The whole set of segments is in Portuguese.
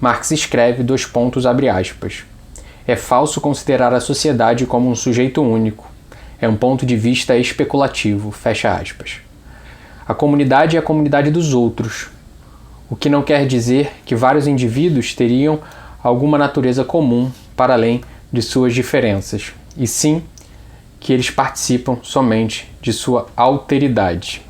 Marx escreve, abre aspas, é falso considerar a sociedade como um sujeito único. É um ponto de vista especulativo, fecha aspas. A comunidade é a comunidade dos outros, o que não quer dizer que vários indivíduos teriam alguma natureza comum para além de suas diferenças, e sim que eles participam somente de sua alteridade.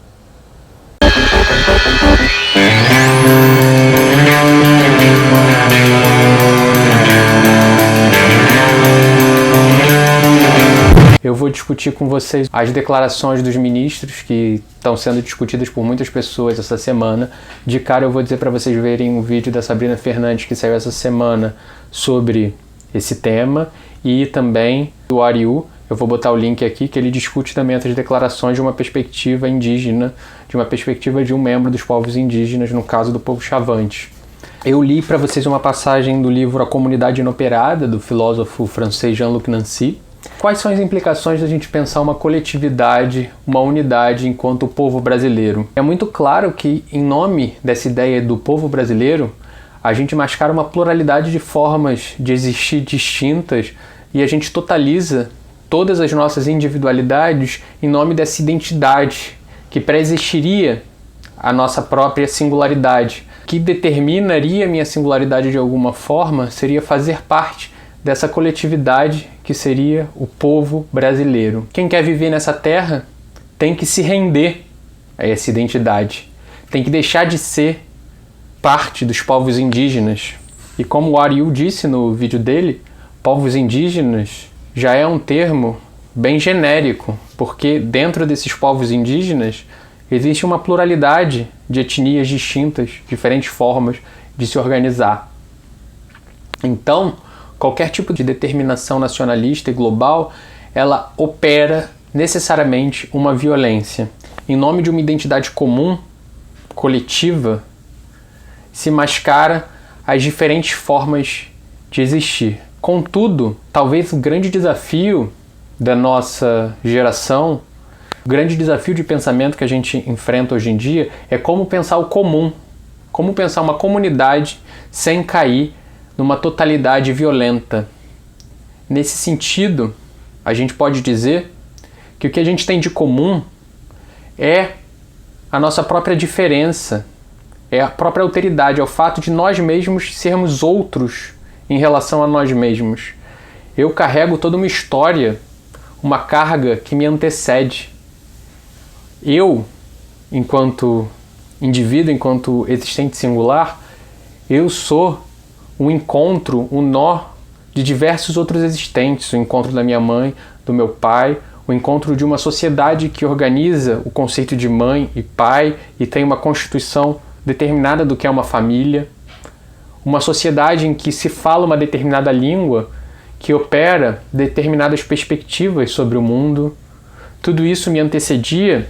Eu vou discutir com vocês as declarações dos ministros que estão sendo discutidas por muitas pessoas essa semana. De cara eu vou dizer para vocês verem um vídeo da Sabrina Fernandes que saiu essa semana sobre esse tema, e também do Ariu, eu vou botar o link aqui, que ele discute também essas declarações de uma perspectiva indígena, de uma perspectiva de um membro dos povos indígenas, no caso do povo Chavante. Eu li para vocês uma passagem do livro A Comunidade Inoperada, do filósofo francês Jean-Luc Nancy. Quais são as implicações da gente pensar uma coletividade, uma unidade enquanto povo brasileiro? É muito claro que, em nome dessa ideia do povo brasileiro, a gente mascara uma pluralidade de formas de existir distintas e a gente totaliza todas as nossas individualidades em nome dessa identidade que pré-existiria a nossa própria singularidade. O que determinaria a minha singularidade de alguma forma seria fazer parte dessa coletividade que seria o povo brasileiro. Quem quer viver nessa terra tem que se render a essa identidade, tem que deixar de ser parte dos povos indígenas. E como o Ariu disse no vídeo dele, povos indígenas já é um termo bem genérico, porque dentro desses povos indígenas existe uma pluralidade de etnias distintas, diferentes formas de se organizar. Então, qualquer tipo de determinação nacionalista e global, ela opera necessariamente uma violência. Em nome de uma identidade comum, coletiva, se mascara as diferentes formas de existir. Contudo, talvez o grande desafio da nossa geração, o grande desafio de pensamento que a gente enfrenta hoje em dia é como pensar o comum, como pensar uma comunidade sem cair numa totalidade violenta. Nesse sentido, a gente pode dizer que o que a gente tem de comum é a nossa própria diferença, é a própria alteridade, é o fato de nós mesmos sermos outros em relação a nós mesmos. Eu carrego toda uma história, uma carga que me antecede. Eu, enquanto indivíduo, enquanto existente singular, eu sou um encontro, um nó de diversos outros existentes, o encontro da minha mãe, do meu pai, o encontro de uma sociedade que organiza o conceito de mãe e pai e tem uma constituição determinada do que é uma família, uma sociedade em que se fala uma determinada língua que opera determinadas perspectivas sobre o mundo. Tudo isso me antecedia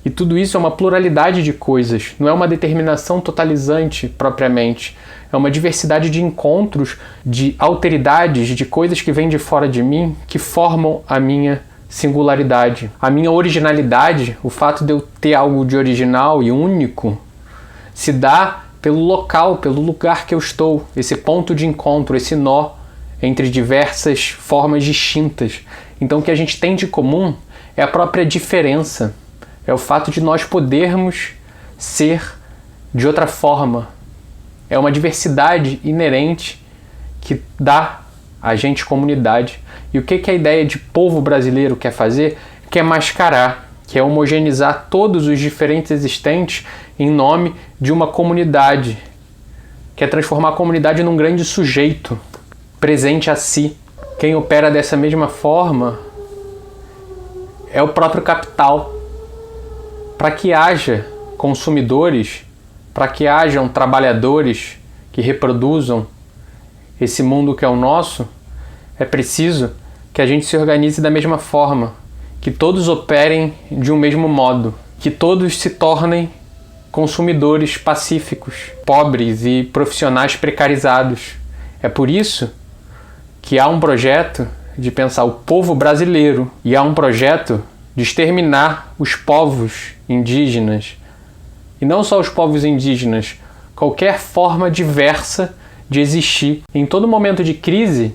e tudo isso é uma pluralidade de coisas, não é uma determinação totalizante propriamente, é uma diversidade de encontros, de alteridades, de coisas que vêm de fora de mim que formam a minha singularidade. A minha originalidade, o fato de eu ter algo de original e único, se dá pelo local, pelo lugar que eu estou, esse ponto de encontro, esse nó entre diversas formas distintas. Então o que a gente tem de comum é a própria diferença, é o fato de nós podermos ser de outra forma. É uma diversidade inerente que dá a gente comunidade. E o que a ideia de povo brasileiro quer fazer? Quer mascarar, quer homogeneizar todos os diferentes existentes em nome de uma comunidade. Quer transformar a comunidade num grande sujeito, presente a si. Quem opera dessa mesma forma é o próprio capital. Para que haja consumidores, para que hajam trabalhadores que reproduzam esse mundo que é o nosso, é preciso que a gente se organize da mesma forma, que todos operem de um mesmo modo, que todos se tornem consumidores pacíficos, pobres e profissionais precarizados. É por isso que há um projeto de pensar o povo brasileiro e há um projeto de exterminar os povos indígenas. E não só os povos indígenas, qualquer forma diversa de existir. Em todo momento de crise,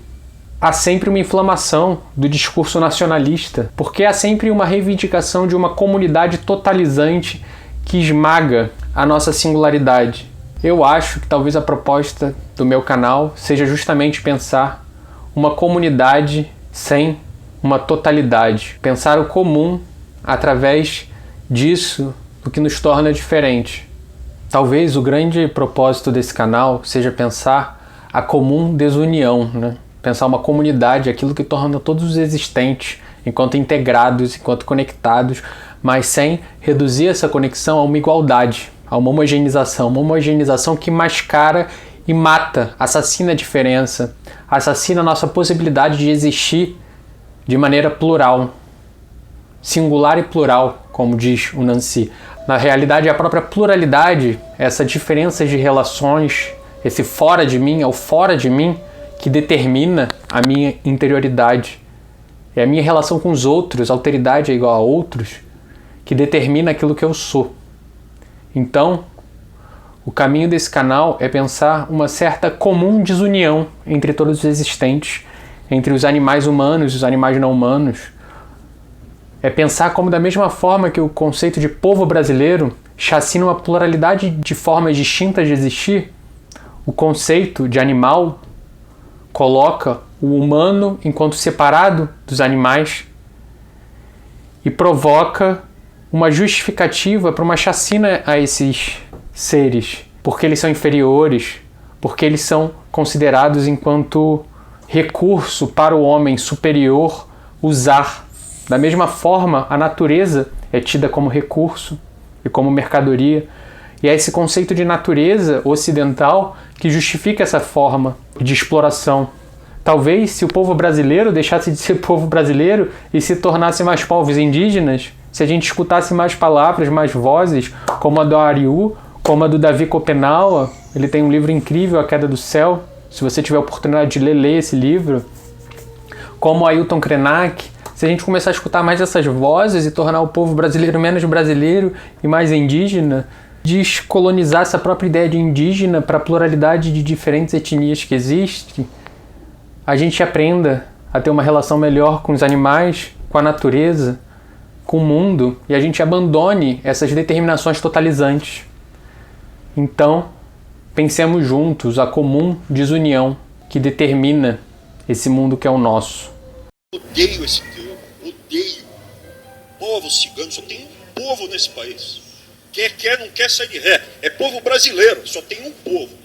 há sempre uma inflamação do discurso nacionalista, porque há sempre uma reivindicação de uma comunidade totalizante que esmaga a nossa singularidade. Eu acho que talvez a proposta do meu canal seja justamente pensar uma comunidade sem uma totalidade. Pensar o comum através disso, o que nos torna diferente. Talvez o grande propósito desse canal seja pensar a comum desunião, né? Pensar uma comunidade, aquilo que torna todos os existentes enquanto integrados, enquanto conectados, mas sem reduzir essa conexão a uma igualdade, a uma homogeneização que mascara e mata, assassina a diferença, assassina a nossa possibilidade de existir de maneira plural, singular e plural, como diz o Nancy. Na realidade, a própria pluralidade, essa diferença de relações, esse fora de mim, é o fora de mim que determina a minha interioridade. É a minha relação com os outros, alteridade é igual a outros, que determina aquilo que eu sou. Então, o caminho desse canal é pensar uma certa comum desunião entre todos os existentes, entre os animais humanos e os animais não humanos. É pensar como, da mesma forma que o conceito de povo brasileiro chacina uma pluralidade de formas distintas de existir, o conceito de animal coloca o humano enquanto separado dos animais e provoca uma justificativa para uma chacina a esses seres, porque eles são inferiores, porque eles são considerados enquanto recurso para o homem superior usar. Da mesma forma, a natureza é tida como recurso e como mercadoria, e é esse conceito de natureza ocidental que justifica essa forma de exploração. Talvez, se o povo brasileiro deixasse de ser povo brasileiro e se tornasse mais povos indígenas, se a gente escutasse mais palavras, mais vozes, como a do Ariú, como a do Davi Copenaua, ele tem um livro incrível, A Queda do Céu, se você tiver a oportunidade de ler, leia esse livro, como Ailton Krenak, se a gente começar a escutar mais essas vozes e tornar o povo brasileiro menos brasileiro e mais indígena, descolonizar essa própria ideia de indígena para a pluralidade de diferentes etnias que existe, a gente aprenda a ter uma relação melhor com os animais, com a natureza, com o mundo, e a gente abandone essas determinações totalizantes. Então, pensemos juntos a comum desunião que determina esse mundo que é o nosso. Odeio esse termo, odeio. Povo cigano, só tem um povo nesse país. Quer, não quer, sai de ré. É povo brasileiro, só tem um povo.